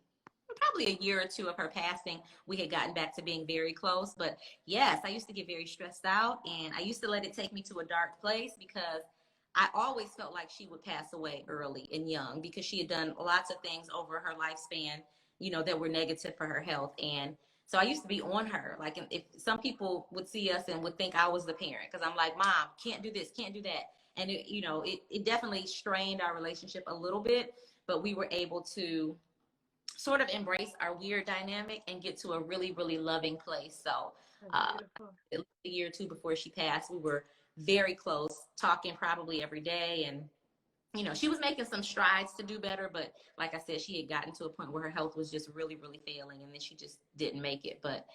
probably a year or two of her passing, we had gotten back to being very close. But yes, I used to get very stressed out, and I used to let it take me to a dark place because I always felt like she would pass away early and young because she had done lots of things over her lifespan, that were negative for her health. And so I used to be on her. Like if some people would see us and would think I was the parent because I'm like, Mom, can't do this, can't do that. And it definitely strained our relationship a little bit, but we were able to sort of embrace our weird dynamic and get to a really, really loving place. So a year or two before she passed, we were very close, talking probably every day. And, she was making some strides to do better. But like I said, she had gotten to a point where her health was just really, really failing. And then she just didn't make it. But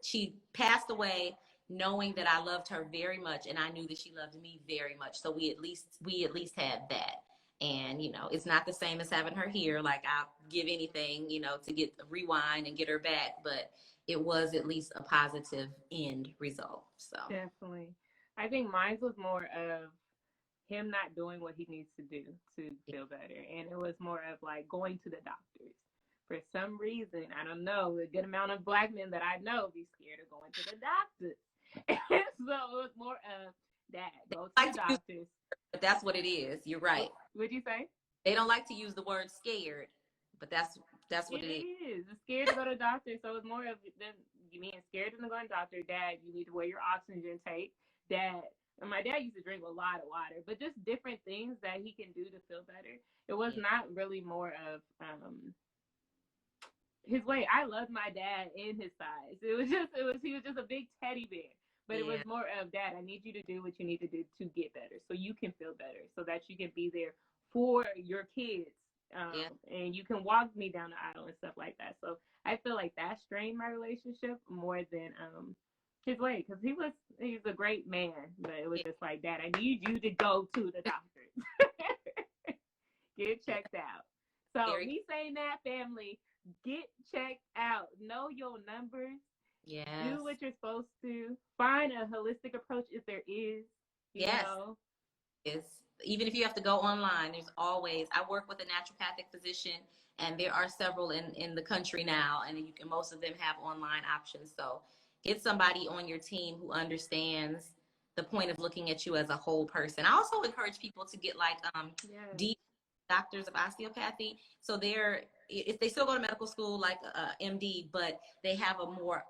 she passed away knowing that I loved her very much. And I knew that she loved me very much. So we at least had that. And, it's not the same as having her here. Like I'll give anything, to get rewind and get her back. But it was at least a positive end result. So definitely. I think mine was more of him not doing what he needs to do to feel better. And it was more of like going to the doctors. For some reason, I don't know, a good amount of Black men that I know be scared of going to the doctors. And so it was more of that, go to the doctors. But that's what it is. You're right. What'd you say? They don't like to use the word scared, but that's what it is. It's scared to go to the doctor. So it's more of them being scared to go to the doctor. Dad, you need to wear your oxygen tank. Dad, and my dad used to drink a lot of water, but just different things that he can do to feel better. It was not really more of his way. I loved my dad in his size. He was just a big teddy bear. But it was more of, Dad, I need you to do what you need to do to get better so you can feel better, so that you can be there for your kids. And you can walk me down the aisle and stuff like that. So I feel like that strained my relationship more than his way, because he's a great man, but it was just like, Dad, I need you to go to the doctor. Get checked out. So me saying that, family, get checked out. Know your numbers. Yes. Do what you're supposed to. Find a holistic approach if there is. You know? Even if you have to go online, there's always, I work with a naturopathic physician, and there are several in the country now, and most of them have online options. So get somebody on your team who understands the point of looking at you as a whole person. I also encourage people to get like deep doctors of osteopathy. So if they still go to medical school like MD, but they have a more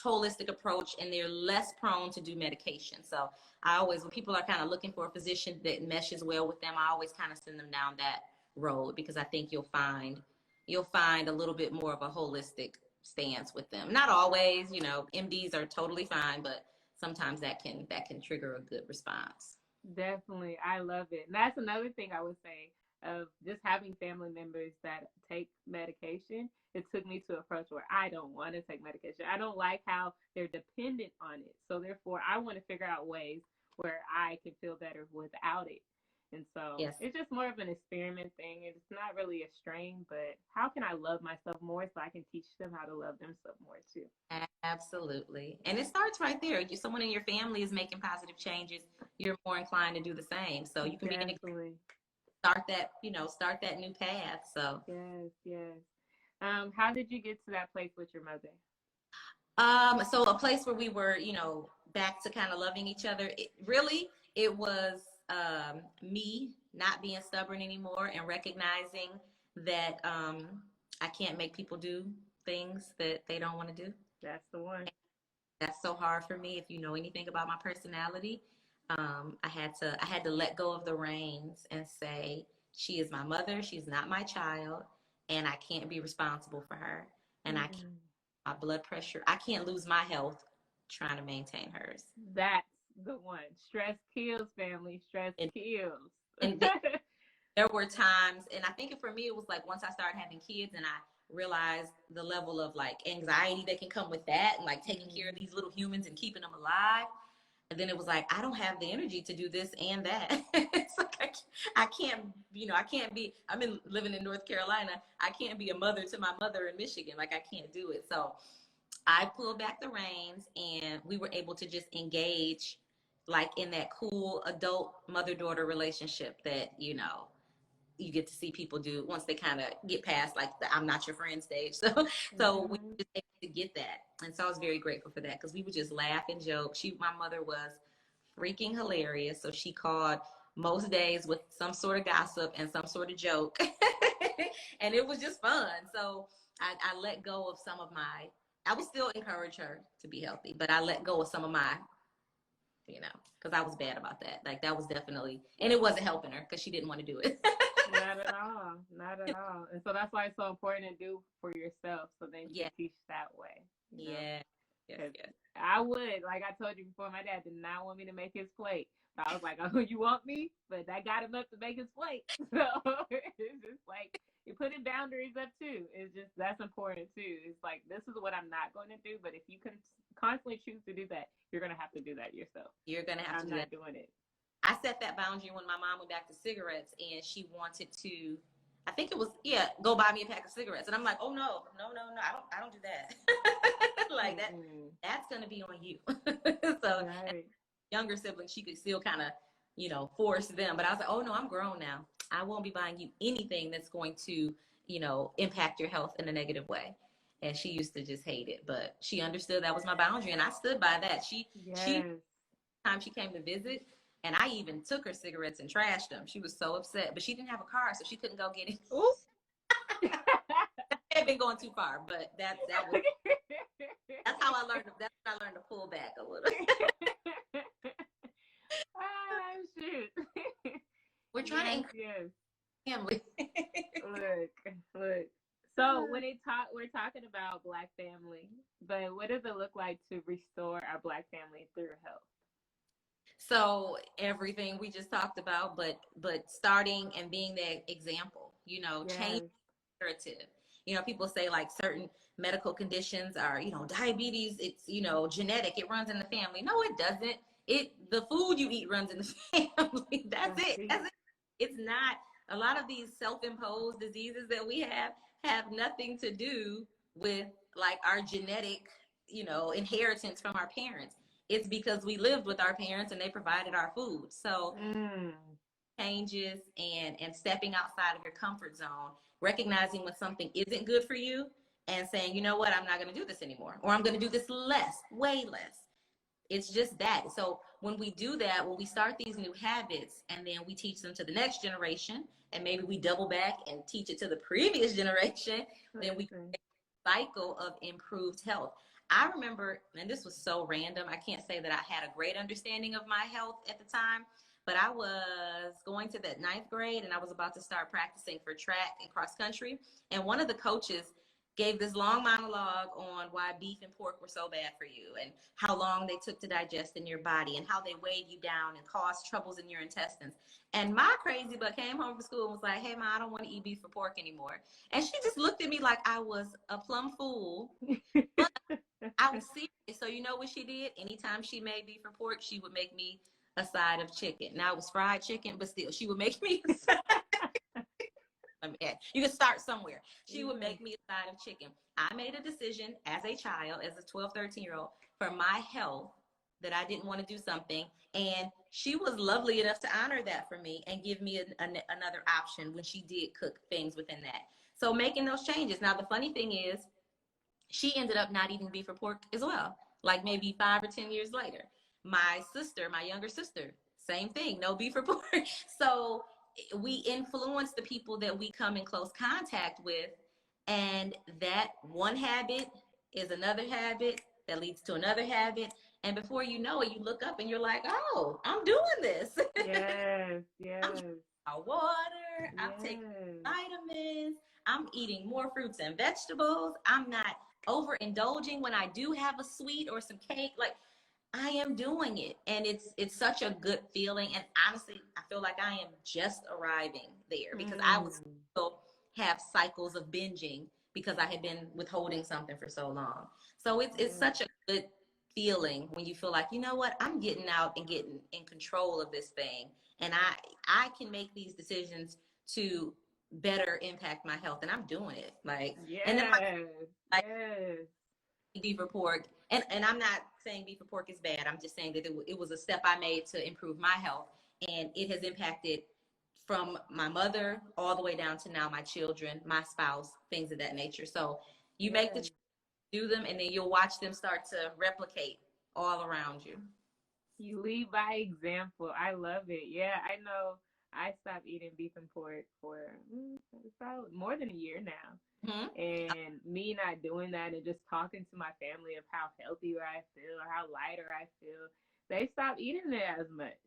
holistic approach, and they're less prone to do medication. So when people are kind of looking for a physician that meshes well with them, I always kind of send them down that road, because I think you'll find a little bit more of a holistic stance with them. Not always, MDs are totally fine, but sometimes that can trigger a good response. Definitely. I love it. And that's another thing I would say of just having family members that take medication. It took me to an approach where I don't want to take medication. I don't like how they're dependent on it. So therefore, I want to figure out ways where I can feel better without it. And so it's just more of an experiment thing. It's not really a strain, but how can I love myself more so I can teach them how to love themselves more too? Absolutely. And it starts right there. Someone in your family is making positive changes, you're more inclined to do the same. So you can begin to Definitely. start that new path. So, Yes, yes. How did you get to that place with your mother? so a place where we were, back to kind of loving each other. It was me not being stubborn anymore and recognizing that I can't make people do things that they don't want to do. That's the one. That's so hard for me. If you know anything about my personality, I had to let go of the reins and say, she is my mother. She's not my child, and I can't be responsible for her. And I can't, Mm. my blood pressure. I can't lose my health trying to maintain hers. That's the one. Stress kills, family. Stress And kills. and there were times, and I think for me it was like once I started having kids and I realized the level of like anxiety that can come with that, and like taking care of these little humans and keeping them alive. And then it was like, I don't have the energy to do this and that. It's like I can't, I can't be. I've been living in North Carolina. I can't be a mother to my mother in Michigan. Like I can't do it. So I pulled back the reins, and we were able to just engage, like in that cool adult mother-daughter relationship that you get to see people do once they kind of get past like the "I'm not your friend" stage. So we Mm-hmm. just able to get that, and so I was very grateful for that because we would just laugh and joke. My mother was freaking hilarious, so she called most days with some sort of gossip and some sort of joke, and it was just fun. So I let go of some of my. I would still encourage her to be healthy, but I let go of some of my, because I was bad about that. Like that was definitely, and it wasn't helping her because she didn't want to do it. Not at all. Not at all. And so that's why it's so important to do for yourself so then you Yeah, can teach that way, you know? yeah, yes, Because yes. I would, like I told you before, my dad did not want me to make his plate. So I was like, oh, you want me? But I got enough to make his plate. So it's just like, you put in boundaries up too. It's just, that's important too. It's like, this is what I'm not going to do. But if you can constantly choose to do that, you're going to have to do that yourself. You're gonna have to I'm do that. not doing it. I set that boundary when my mom went back to cigarettes, and she wanted to. I think it was, yeah, go buy me a pack of cigarettes, and I'm like, oh no, no, no, no, I don't do that. Like that. Mm-mm. That's gonna be on you. So Right. younger siblings, she could still kind of, force them. But I was like, oh no, I'm grown now. I won't be buying you anything that's going to, impact your health in a negative way. And she used to just hate it, but she understood that was my boundary, and I stood by that. She Yes. time she came to visit, and I even took her cigarettes and trashed them. She was so upset, but she didn't have a car, so she couldn't go get it. Ooh. I had been going too far, but that's how I learned. That's when I learned to pull back a little. Ah, shoot. We're trying to Yes, encourage yes. family. Look. So we're talking about Black family, but what does it look like to restore our Black family through health? So everything we just talked about, but starting and being that example, change Yes. narrative. People say like certain medical conditions are, diabetes, it's, genetic, it runs in the family. No, it doesn't. The food you eat runs in the family. That's That's it. it. That's it. It's not a lot of these self-imposed diseases that we have nothing to do with like our genetic, inheritance from our parents. It's because we lived with our parents and they provided our food. So Mm. changes and stepping outside of your comfort zone, recognizing when something isn't good for you and saying, you know what, I'm not going to do this anymore, or I'm going to do this less, way less. It's just that. So when we do that, when we start these new habits and then we teach them to the next generation, and maybe we double back and teach it to the previous generation, then we Listen. cycle of improved health. I remember, and this was so random, I can't say that I had a great understanding of my health at the time, but I was going to that ninth grade and I was about to start practicing for track and cross country. And one of the coaches gave this long monologue on why beef and pork were so bad for you and how long they took to digest in your body and how they weighed you down and caused troubles in your intestines. And my crazy butt came home from school and was like, hey, Ma, I don't want to eat beef or pork anymore. And she just looked at me like I was a plumb fool. But I was serious. So you know what she did? Anytime she made beef or pork, she would make me a side of chicken. Now it was fried chicken, but still, she would make me a side. You can start somewhere. She would make me a side of chicken. I made a decision as a child, as a 12, 13-year-old, for my health that I didn't want to do something. And she was lovely enough to honor that for me and give me another option when she did cook things within that. So making those changes. Now, the funny thing is, she ended up not eating beef or pork as well, like maybe 5 or 10 years later. My sister, my younger sister, same thing, no beef or pork. So we influence the people that we come in close contact with, and that one habit is another habit that leads to another habit. And before you know it, you look up and you're like, oh, I'm doing this. Yes, yes. I'm drinking my water. Yes. I'm taking vitamins. I'm eating more fruits and vegetables. I'm not overindulging when I do have a sweet or some cake. Like, I am doing it, and it's such a good feeling. And honestly, I feel like I am just arriving there, because I would still have cycles of binging because I had been withholding something for so long. So it's such a good feeling when you feel like, you know what, I'm getting out and getting in control of this thing, and I can make these decisions to better impact my health, and I'm doing it. Like, and then like beef or pork, and I'm not saying beef or pork is bad. I'm just saying that it was a step I made to improve my health, and it has impacted from my mother all the way down to now my children, my spouse, things of that nature. So you make the do them, and then you'll watch them start to replicate all around you. You lead by example. I love it. Yeah, I know. I stopped eating beef and pork for about more than a year now. Mm-hmm. And me not doing that and just talking to my family of how healthier I feel or how lighter I feel, they stopped eating it as much.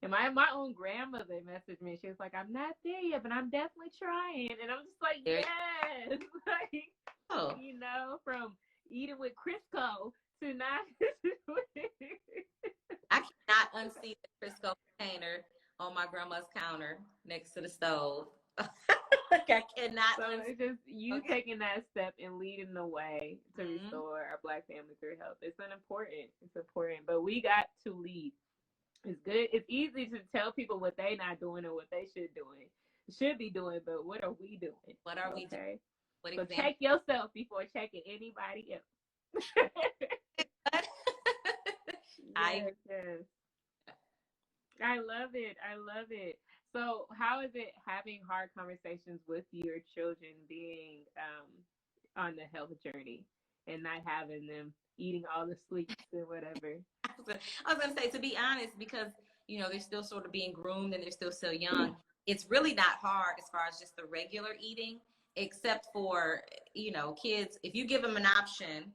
And my own grandmother messaged me. She was like, I'm not there yet, but I'm definitely trying. And I'm just like, yes. Like, you know, from eating with Crisco to not. I cannot unsee the Crisco container on my grandma's counter next to the stove. Like, I cannot. So it's just you taking that step and leading the way to restore our Black family through health. It's important. It's important. But we got to lead. It's good. It's easy to tell people what they're not doing or what they should be doing, but what are we doing? What are we doing? What so check yourself before checking anybody else. Yes. I love it. I love it. So how is it having hard conversations with your children being on the health journey and not having them eating all the sweets and whatever? I was going to say, to be honest, because, you know, they're still sort of being groomed and they're still so young, it's really not hard as far as just the regular eating, except for, you know, kids, if you give them an option,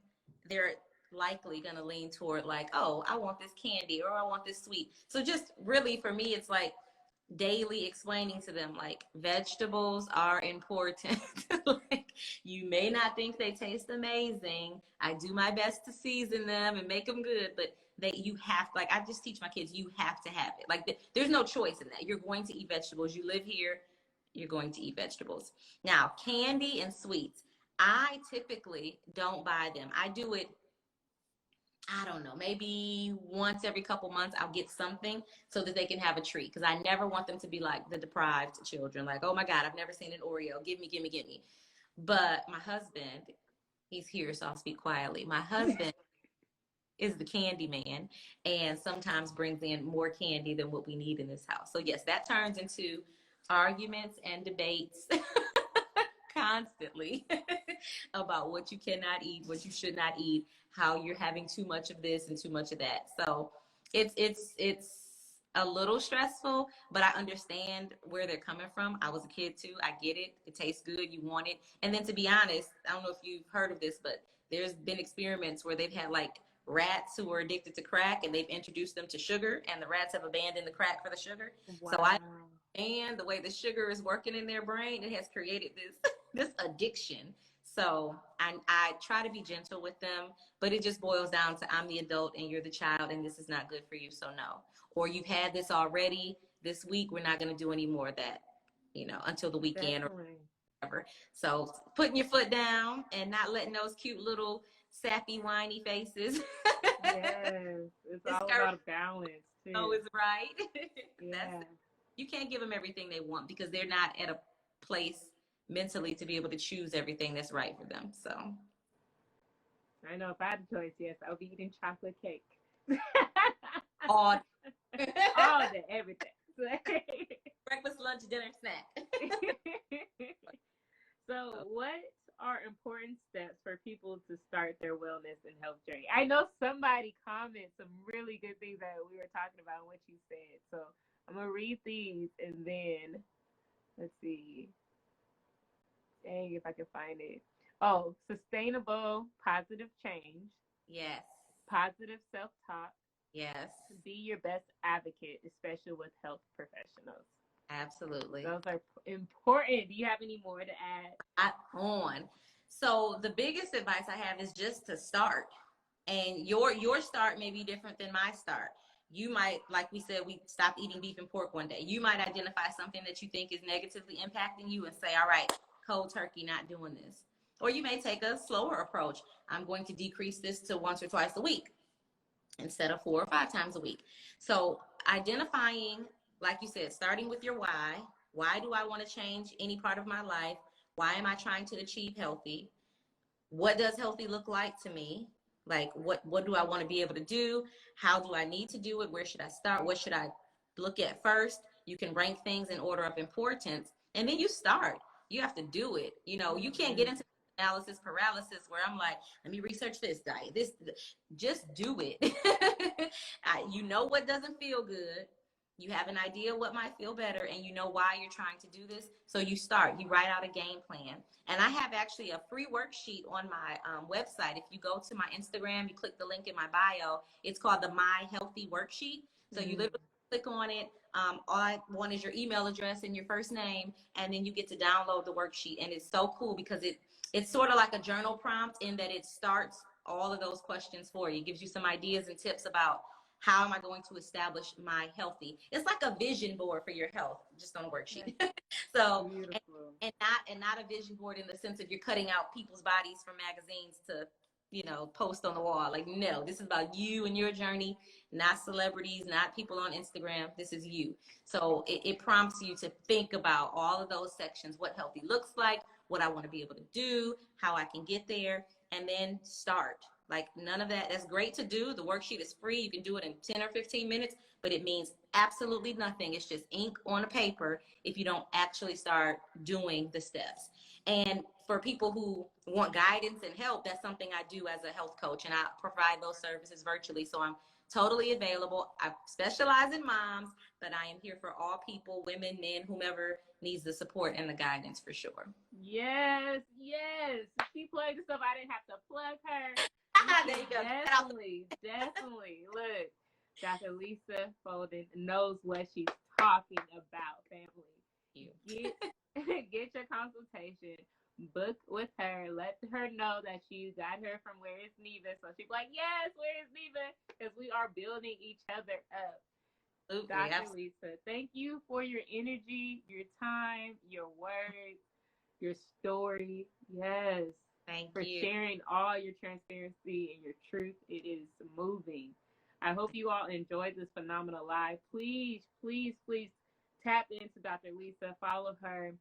they're likely going to lean toward like, oh, I want this candy or I want this sweet. So just really for me, it's like daily explaining to them, like, vegetables are important. Like, you may not think they taste amazing. I do my best to season them and make them good, but you have, like, I just teach my kids, you have to have it. Like, there's no choice in that. You're going to eat vegetables. You live here, you're going to eat vegetables. Now, candy and sweets, I typically don't buy them. I do it, I don't know, maybe once every couple months I'll get something so that they can have a treat, because I never want them to be like the deprived children, like, oh my God, I've never seen an Oreo, give me, give me, give me. But my husband, he's here, so I'll speak quietly. My husband is the candy man, and sometimes brings in more candy than what we need in this house. So yes, that turns into arguments and debates constantly about what you cannot eat, what you should not eat, how you're having too much of this and too much of that. So it's a little stressful, but I understand where they're coming from. I was a kid too. I get it. It tastes good. You want it. And then, to be honest, I don't know if you've heard of this, but there's been experiments where they've had like rats who are addicted to crack, and they've introduced them to sugar, and the rats have abandoned the crack for the sugar. Wow. So and the way the sugar is working in their brain, it has created this addiction. So I try to be gentle with them, but it just boils down to, I'm the adult and you're the child, and this is not good for you, so no. Or you've had this already this week, we're not going to do any more of that, you know, until the weekend. Definitely. Or whatever. So putting your foot down and not letting those cute little sappy, whiny faces. Yes, it's all about balance too. Oh, it's right. Yeah. You can't give them everything they want, because they're not at a place mentally to be able to choose everything that's right for them. So I know if I had a choice, yes, I would be eating chocolate cake. all All day, everything. breakfast, lunch, dinner, snack. So, what are important steps for people to start their wellness and health journey? I know somebody commented some really good things that we were talking about and what you said. So, I'm going to read these and then let's see. Dang, if I can find it. Oh, sustainable positive change, Yes. positive self talk, Yes. be your best advocate, especially with health professionals. Absolutely. Those are important. Do you have any more to add? On. So the biggest advice I have is just to start. And your start may be different than my start. You might, like we said, we stopped eating beef and pork one day. You might identify something that you think is negatively impacting you and say, all right, cold turkey, not doing this. Or you may take a slower approach. I'm going to decrease this to once or twice a week instead of 4 or 5 times a week. So identifying, like you said, starting with your why. Why do I want to change any part of my life? Why am I trying to achieve healthy? What does healthy look like to me? Like what do I want to be able to do? How do I need to do it? Where should I start? What should I look at first? You can rank things in order of importance, and then you start. You have to do it. You know, you can't get into analysis paralysis where I'm like, let me research this diet. This just do it. You know what doesn't feel good. You have an idea what might feel better, and you know why you're trying to do this. So you start. You write out a game plan. And I have actually a free worksheet on my website. If you go to my Instagram, you click the link in my bio. It's called the My Healthy Worksheet. So you literally click on it. All I want is your email address and your first name, and then you get to download the worksheet. And it's so cool because it's sort of like a journal prompt in that it starts all of those questions for you. It gives you some ideas and tips about how am I going to establish my healthy. It's like a vision board for your health, just on a worksheet. So and not a vision board in the sense of you're cutting out people's bodies from magazines to, you know, post on the wall. Like, no, this is about you and your journey, not celebrities, not people on Instagram. This is you. So it prompts you to think about all of those sections, what healthy looks like, what I want to be able to do, how I can get there, and then start. Like, none of that. That's great to do. The worksheet is free. You can do it in 10 or 15 minutes, but it means absolutely nothing. It's just ink on a paper if you don't actually start doing the steps. And for people who want guidance and help, that's something I do as a health coach, and I provide those services virtually. So I'm totally available. I specialize in moms, but I am here for all people, women, men, whomever needs the support and the guidance for sure. Yes, yes. She plugged the stuff. I didn't have to plug her. There you go. Definitely. Look, Dr. Lisa Folden knows what she's talking about, family. Get get your consultation. Book with her. Let her know that you got her from Where is Neva. So she's like, yes, where is Neva? Because we are building each other up. Absolutely. Dr. Lisa, thank you for your energy, your time, your words, your story. Yes. Thank For you. sharing all your transparency and your truth. It is moving. I hope you all enjoyed this phenomenal live. Please, please, please tap into Dr. Lisa. Follow her.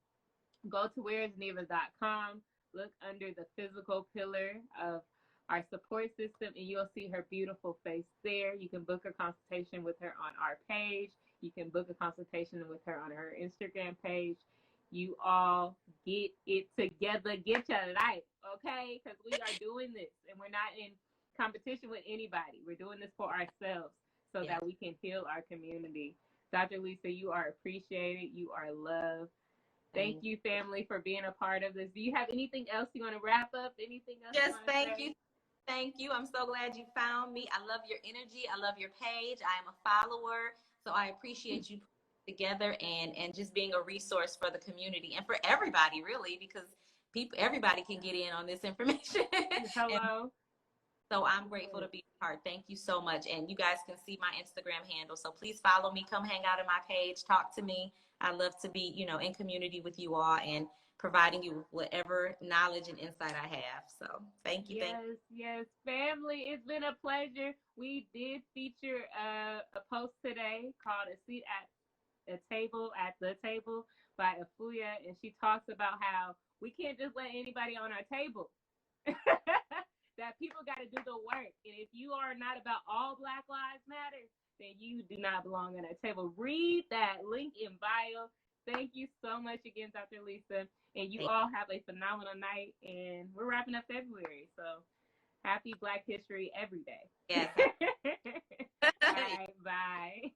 Go to whereisneva.com. Look under the physical pillar of our support system, and you'll see her beautiful face there. You can book a consultation with her on our page. You can book a consultation with her on her Instagram page. You all get it together. Get your life, okay? Because we are doing this, and we're not in competition with anybody. We're doing this for ourselves so that we can heal our community. Dr. Lisa, you are appreciated. You are loved. Thank you, family, for being a part of this. Do you have anything else you want to wrap up? Anything else? Yes, thank you. Thank you. I'm so glad you found me. I love your energy. I love your page. I am a follower. So I appreciate you together and just being a resource for the community and for everybody, really, because everybody can get in on this information. Hello. So I'm grateful to be a part. Thank you so much. And you guys can see my Instagram handle. So please follow me. Come hang out on my page. Talk to me. I love to be, in community with you all and providing you whatever knowledge and insight I have. So thank you. Yes, family. It's been a pleasure. We did feature a post today called A Seat at the Table by Afuya, and she talks about how we can't just let anybody on our table. That people got to do the work. And if you are not about all Black Lives Matter, then you do not belong on that table. Read that link in bio. Thank you so much again, Dr. Lisa. And you all have a phenomenal night. And we're wrapping up February. So happy Black History every day. Yes. All right. Bye.